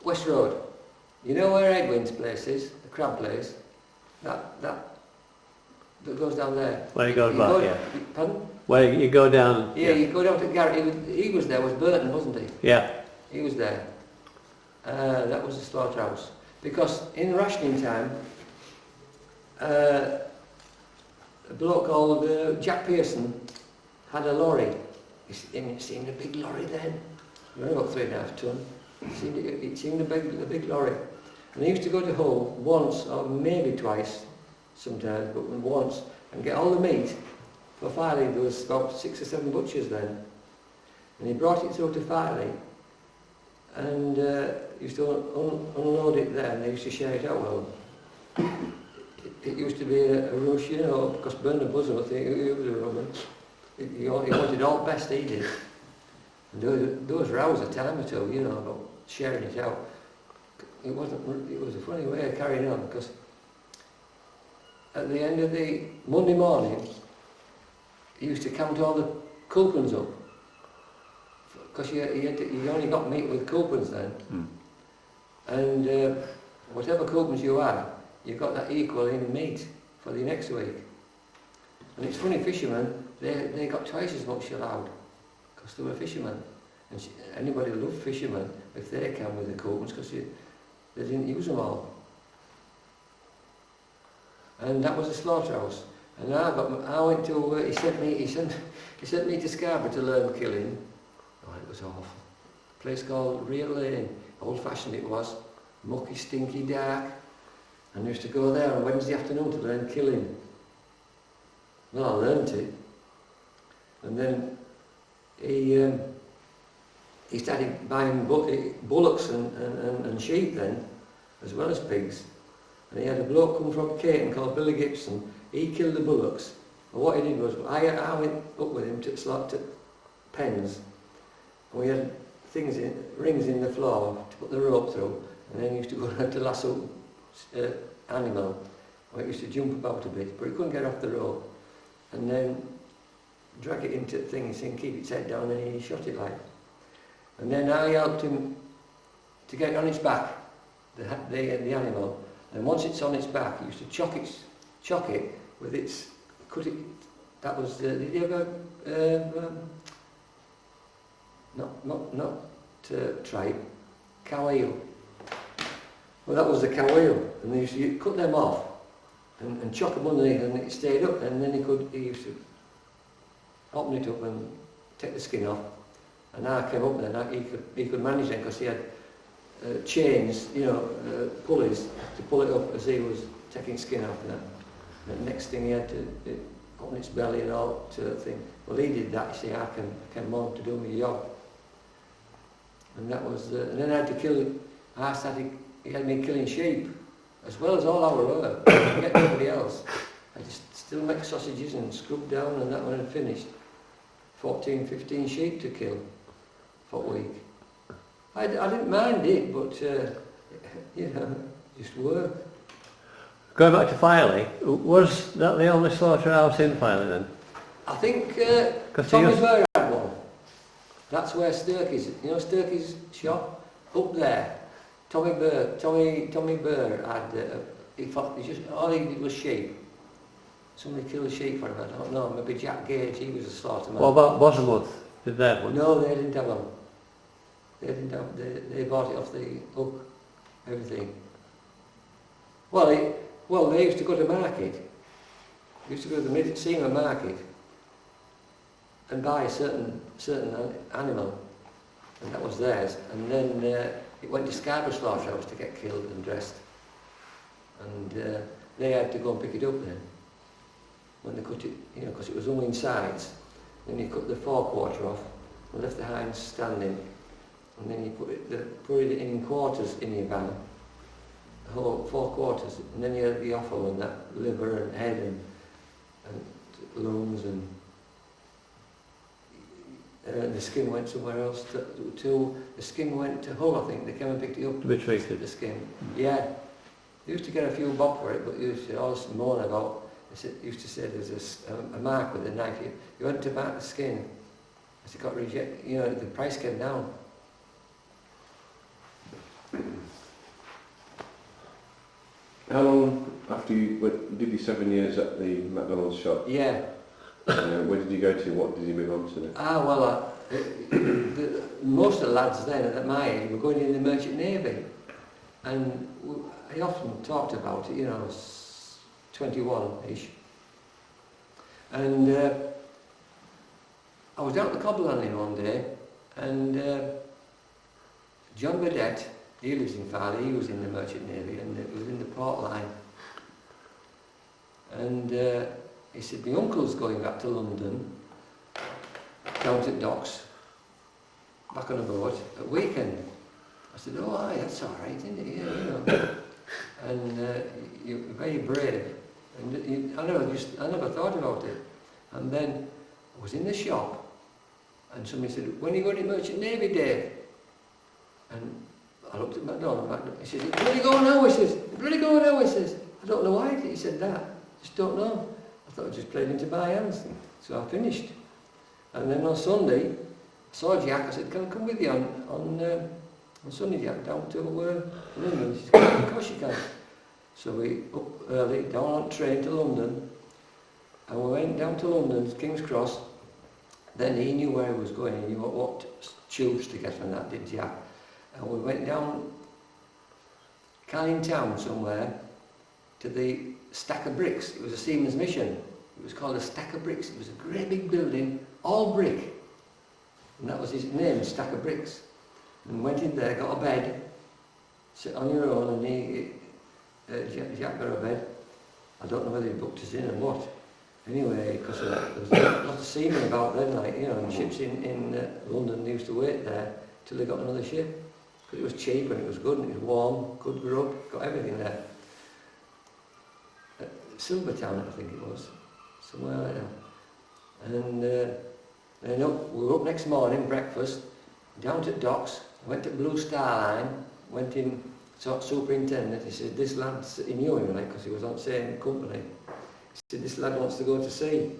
West Road. You know where Edwin's place is, the crab place? That goes down there. Where you go back, yeah. Pardon? Where you go down. Yeah, you go down to Garrett. He was there, was Burton, wasn't he? Yeah. He was there. That was the slaughterhouse. Because in rationing time, a bloke called Jack Pearson had a lorry. It seemed a big lorry then. About 3.5 ton. It seemed a big lorry. And he used to go to Hull once, or maybe twice, sometimes, but once, and get all the meat. For Filey, there was about 6 or 7 butchers then. And he brought it through to Filey, and used to unload it there, and they used to share it out well. It used to be a rush, you know, because Bernard Buzzard, I think, he was a Roman. He wanted all best he did. And there was rows a time or two, you know, about sharing it out. It was a funny way of carrying on, because at the end of the Monday morning, he used to count all the coupons up. Because you only got meat with coupons then. And whatever coupons you had, you got that equal in meat for the next week. And it's funny, fishermen, they got twice as much allowed, because they were fishermen. And anybody who loved fishermen, if they came with the coupons, because they didn't use them all. And that was a slaughterhouse. And I went to, he sent me to Scarborough to learn killing. Oh, it was awful. A place called Real Lane, old fashioned it was, mucky, stinky, dark. And I used to go there on Wednesday afternoon to learn killing. Well, I learnt it. And then he started buying bullocks and sheep then, as well as pigs. And he had a bloke come from Caton called Billy Gibson. He killed the bullocks. And what he did was, I went up with him to pens. And we had rings in the floor to put the rope through. And then he used to go down to lasso animal. Well, he used to jump about a bit, but he couldn't get off the rope. And then drag it into the thing and keep its head down, and he shot it like. And then I helped him to get it on its back, the animal. And once it's on its back, he used to chock it with its, cut it, that was, did you ever, not tripe, cow heel. Well, that was the cow heel, and they used to cut them off and chock them underneath, and it stayed up, and then he used to open it up and take the skin off. And I came up there, and he could manage it, because he had chains, you know, pulleys to pull it up as he was taking skin off that. And the next thing he had to open its belly and all to that thing. Well, he did that, you see. I came on to do my job. And that was, and then I had to kill, he had me killing sheep, as well as all our work. I didn't get nobody else. I just still make sausages and scrub down, and that when I finished, 14, 15 sheep to kill for a week. I didn't mind it, but, you know, just work. Going back to Filey, was that the only slaughterhouse in Filey then? I think Tommy Burr had one. That's where Sturkey's, you know Sturkey's shop? Up there. Tommy Burr had, he just, all he did was sheep. Somebody killed a sheep for him, I don't know, maybe Jack Gage, he was a slaughterman. What about Bosworth? Did they have one? No, they didn't have one. They bought it off the hook, everything. Well, they used to go to market. They used to go to the Mid-Seamer market and buy a certain animal, and that was theirs. And then it went to Scarborough Slaughterhouse to get killed and dressed. And they had to go and pick it up then. When they cut it, you know, because it was hung in sides. Then you cut the forequarter off and left the hinds standing. And then you put it in quarters in your van, the whole 4 quarters, and then you had the offal and that liver and head and lungs, and the skin went somewhere else. The skin went to Hull, I think. They came and picked it up. To be treated. The skin. Yeah. They used to get a few bob for it, but they used to always moan about. They used to say there's a mark with a knife. You went to mark the skin. As it got rejected, you know, the price came down. How long after did you 7 years at the McDonald's shop? Yeah. Where did you go to? What did you move on to then? Most of the lads then at my age were going in the Merchant Navy, and I often talked about it, you know, I was 21-ish, and I was down at the Cobble Landing one day, and John Burdett, he lives in Filey, he was in the Merchant Navy, and it was in the port line, and he said, my uncle's going back to London, down to docks, back on a boat, at weekend. I said, oh aye, that's alright, isn't it? Yeah, you know. And you're very brave. And I never thought about it. And then I was in the shop, and somebody said, when are you going to Merchant Navy, Dave? And I looked at McDonald, he says, it's bloody going now, he says, it's bloody going now, he says. I don't know why he said that, just don't know. I thought it just played into my hands, so I finished. And then on Sunday, I saw Jack, I said, can I come with you on Sunday, Jack, down to London? She said, of course you can. So we up early, down on train to London, and we went down to London, King's Cross. Then he knew where he was going, he knew what tubes to get from that, did Jack. And we went down Canning Town somewhere to the stack of bricks. It was a seaman's mission. It was called a stack of bricks. It was a great big building, all brick. And that was his name, Stack of Bricks. And went in there, got a bed, sit on your own, and Jack got a bed. I don't know whether he booked us in or what. Anyway, because there was a lot of seamen about then, like, you know, and ships in London used to wait there till they got another ship. Because it was cheap and it was good and it was warm, good grub, got everything there. Silvertown, I think it was, somewhere like that. And then we were up next morning, breakfast, down to docks, went to Blue Star Line, went in, saw superintendent, he said, this lad, he knew him, like, because he was on the same company. He said, this lad wants to go to sea.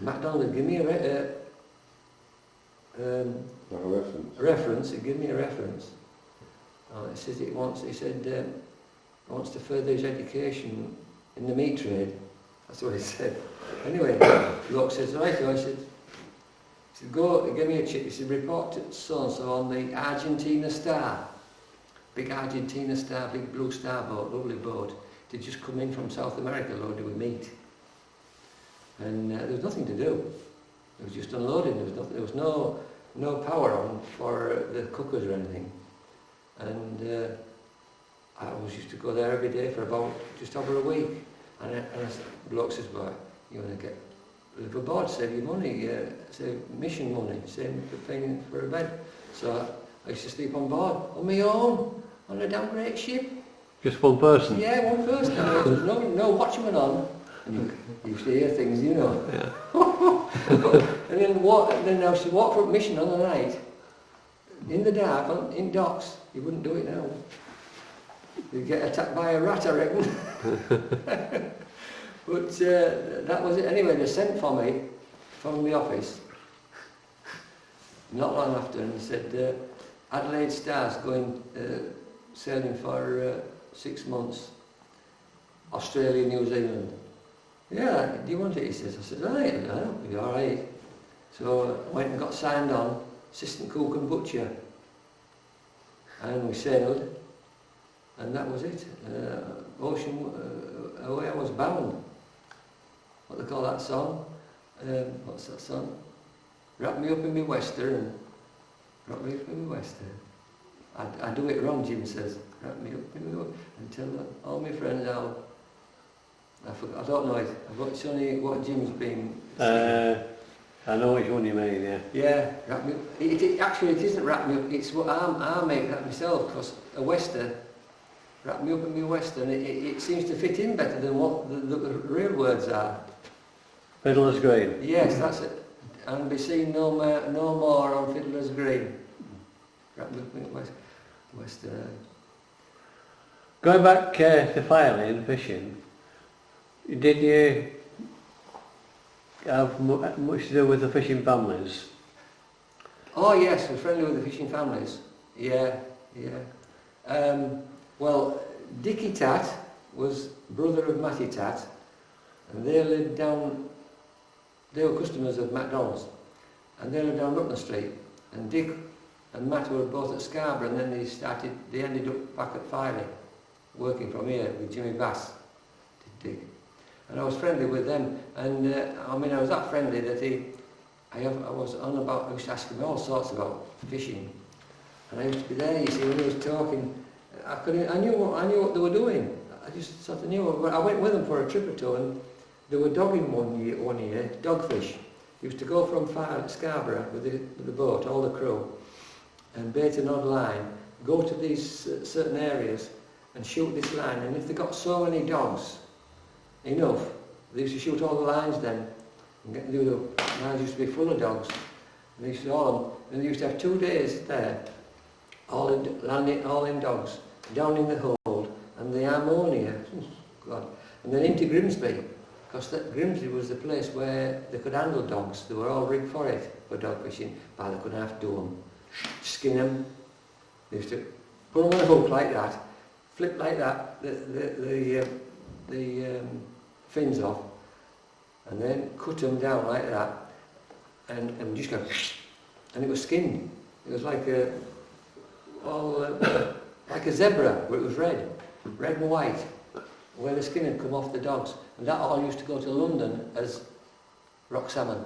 McDonald, give me a reference, he gave me a reference. He said, he wants to further his education in the meat trade. That's what he said. Anyway, Locke says, right, I said, go, give me a chip. He said, report to so-and-so on the Argentina Star. Big Argentina Star, big Blue Star boat, lovely boat. They just come in from South America loaded with meat. And there was nothing to do. It was just unloading. There was no power on for the cookers or anything. And I always used to go there every day for about just over a week. And the bloke says, well, you want to live aboard, save your money, save mission money, save paying for a bed. So I used to sleep on board, on my own, on a damn great ship. Just one person? Yeah, one person. There was no watchman on. And you used to hear things, you know. Yeah. And then I used to walk from mission on the night, in the dark, in docks. You wouldn't do it now. You'd get attacked by a rat, I reckon. But that was it. Anyway, they sent for me from the office not long after and said, Adelaide Star's going sailing for 6 months, Australia, New Zealand. Yeah, do you want it? He says. I said, right, it'll be alright. So I went and got signed on, assistant cook and butcher. And we sailed, and that was it. Ocean, away I was bound. What they call that song? What's that song? Wrap me up in my wester and wrap me up in my wester. I do it wrong, Jim says. Wrap me up in my wester and tell all my friends how. I don't know it. It's only what Jim's been. I know which one you mean, yeah. Yeah, wrap me up. Actually, it isn't wrap me up. It's what I make that myself, because a wester. Wrap me up in my wester, and it seems to fit in better than what the real words are. Fiddler's Green? Yes, that's it. And be seen no more on Fiddler's Green. Wrap me up in my wester. Going back to Filey and fishing, did you have much to do with the fishing families? Oh yes, we're friendly with the fishing families. Yeah, yeah. Well, Dickie Tat, was brother of Matty Tat, and they lived down, they were customers of McDonald's, and they lived down Rutland Street, and Dick and Matt were both at Scarborough, and then they ended up back at Filey, working from here with Jimmy Bass, did Dick. And I was friendly with them, and I mean, I was that friendly that I was on about, I used to ask him all sorts about fishing, and I used to be there, you see, when he was talking, I knew what they were doing. I just sort of knew. I went with them for a trip or two, and they were dogging one year, dogfish. Used to go from Scarborough with the boat, all the crew, and bait an odd line, go to these certain areas and shoot this line, and if they got so many dogs, enough, they used to shoot all the lines then, and the lines used to be full of dogs, and they used to haul them, and they used to have 2 days there, all in dogs, down in the hold, and the ammonia, God, and then into Grimsby, because Grimsby was the place where they could handle dogs. They were all rigged for it, for dog fishing, but they couldn't have to do them. Skin them, they used to put them on a hook like that, flip like that, the fins off, and then cut them down like that, and just go, and it was skinned. It was like like a zebra, but it was red and white, where the skin had come off the dogs, and that all used to go to London as rock salmon.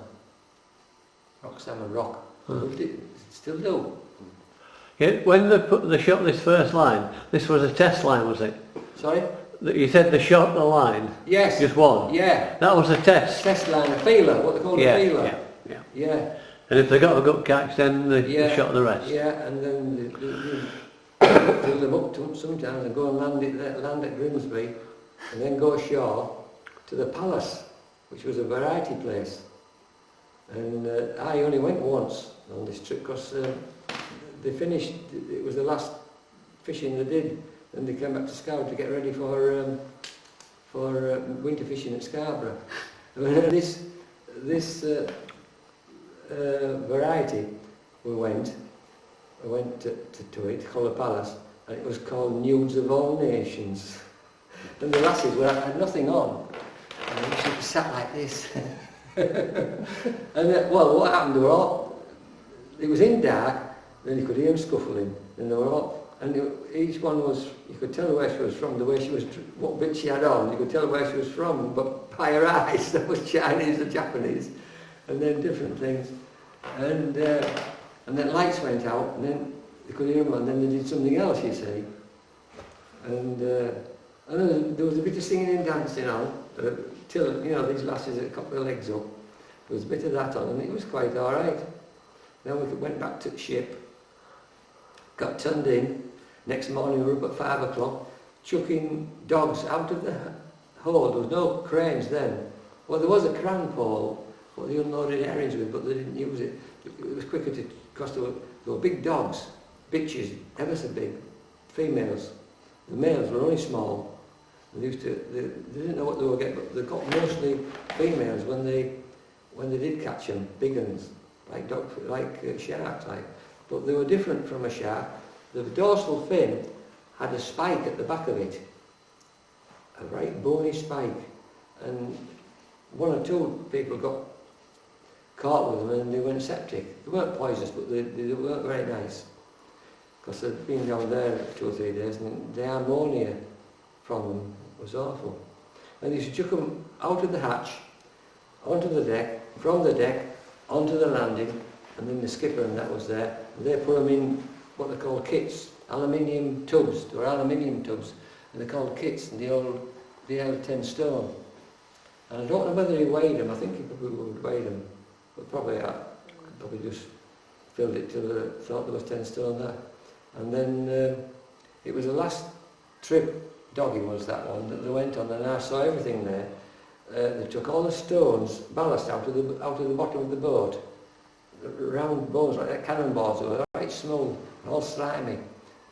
Still do. Yeah, when they shot this first line, this was a test line, was it? Sorry? You said they shot the line? Yes. Just one? Yeah. That was a test? Test line, a feeler, what they call a feeler. Yeah. And if they got a good catch, then they shot the rest? Yeah, and then they fill them up sometimes and go and land at Grimsby, and then go ashore to the Palace, which was a variety place. And I only went once on this trip because they finished, it was the last fishing they did, and they came back to Scarborough to get ready for winter fishing at Scarborough. This variety, we went to it, called the Palace, and it was called Nudes of All Nations. And the lasses had nothing on, and they should be sat like this. And well, what happened, it was in dark, then you could hear them scuffling, and they were all, and each one was, you could tell where she was from, the way she was, what bit she had on, you could tell where she was from, but by her eyes, that was Chinese or Japanese, and then different things. And then lights went out, and then they could hear them, and then they did something else, you see. And there was a bit of singing and dancing on, till, these lasses had got their legs up. There was a bit of that on, and it was quite all right. Then we went back to the ship, got turned in. Next morning we were up at 5 o'clock, chucking dogs out of the hold. There was no cranes then. Well, there was a cran pole, what they unloaded herrings with, but they didn't use it. It was quicker because there were big dogs, bitches, ever so big, females. The males were only small. They didn't know what they were getting, but they got mostly females when they did catch them, big ones, like sharks, like. But they were different from a shark. The dorsal fin had a spike at the back of it, a right bony spike, and 1 or 2 people got caught with them and they went septic. They weren't poisonous, but they weren't very nice, because they'd been down there 2 or 3 days, and the ammonia from them was awful. And they used to chuck them out of the hatch, onto the deck, from the deck, onto the landing, and then the skipper and that was there, and they put them in what they called kits, aluminium tubs. They were aluminium tubs, and they're called kits, and they held 10 stone. And I don't know whether he weighed them. I think he probably would weigh them, but probably just filled it till I thought there was 10 stone there. And then it was the last trip, doggy was that one, that they went on, and I saw everything there. They took all the stones, ballast out of the bottom of the boat, round bones like that, cannonballs, they were right smooth, all slimy,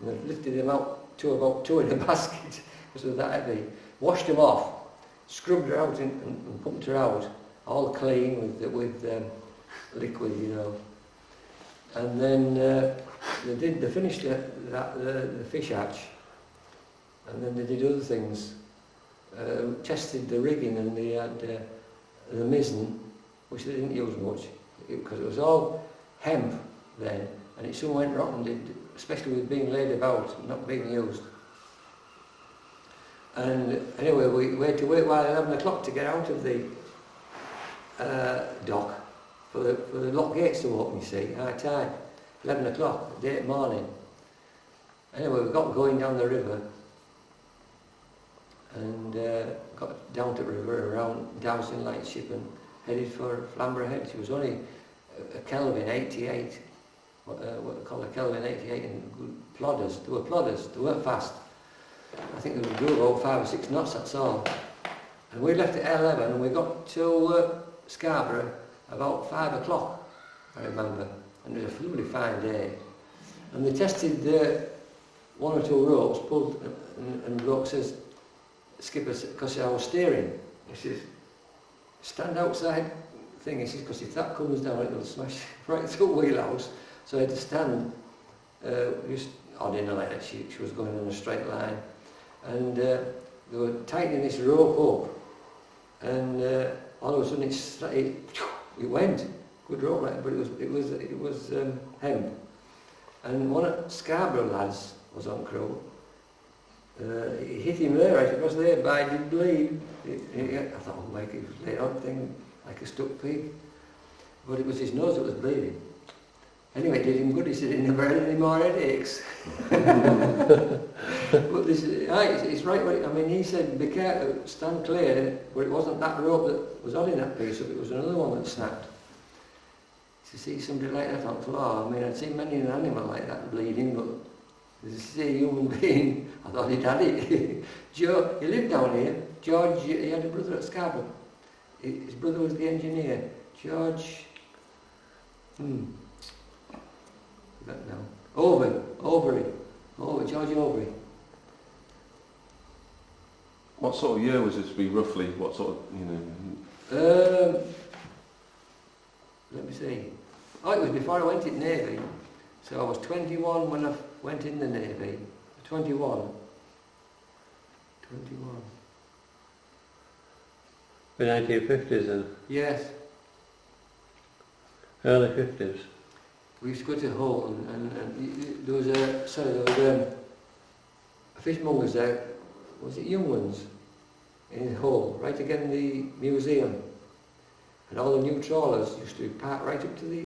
and they lifted them out to about 2 in a basket, because they were that heavy, washed them off, scrubbed her out and pumped her out, all clean with liquid, and then they finished the fish hatch, and then they did other things tested the rigging, and they had the mizzen, which they didn't use much, because it was all hemp then, and it soon went rotten, especially with being laid about, not being used. And anyway, we had to wait while 11 o'clock to get out of the dock for the lock gates to open, you see, high tide, 11 o'clock, late morning. Anyway, we got going down the river, and got down to the river around Dowsing Lightship and headed for Flamborough Head. It was only a Kelvin 88, what they call a Kelvin 88, and good plodders. They were plodders, they weren't fast. I think they would do about 5 or 6 knots, that's all. And we left at 11 and we got to Scarborough about 5 o'clock, I remember. And it was a really fine day. And they tested 1 or 2 ropes, pulled, and the bloke says, skipper, because I was steering, he says, stand outside thing, he says, because if that comes down it'll smash right through the wheelhouse. So I had to stand, just ordinarily she was going in a straight line, and they were tightening this rope up, and all of a sudden it went, good rope, right? But it was hemp, and one of Scarborough lads was on crew. It hit him there, right across there, but I didn't bleed. I thought, oh, Mike, it was laid on thing, like a stuck pig. But it was his nose that was bleeding. Anyway, it did him good. He said he never had any more headaches. But this is, it's right. I mean, he said, be careful, stand clear, but it wasn't that rope that was holding that piece up, it was another one that snapped. To see somebody like that on the floor, I mean, I'd seen many an animal like that bleeding, but to see a human being, I thought he'd had it. Joe, he lived down here. George, he had a brother at Scarborough. His brother was the engineer. George, forgot now. Overy. George Overy. What sort of year was this to be, roughly? What sort of, Let me see. Oh, it was before I went in the Navy. So I was 21 when I went in the Navy. 21. The 1950s then? Yes. Early 50s? We used to go to Hull, and there was a fishmonger's there. Was it Young Ones? In Hull, right again the museum. And all the new trawlers used to park right up to the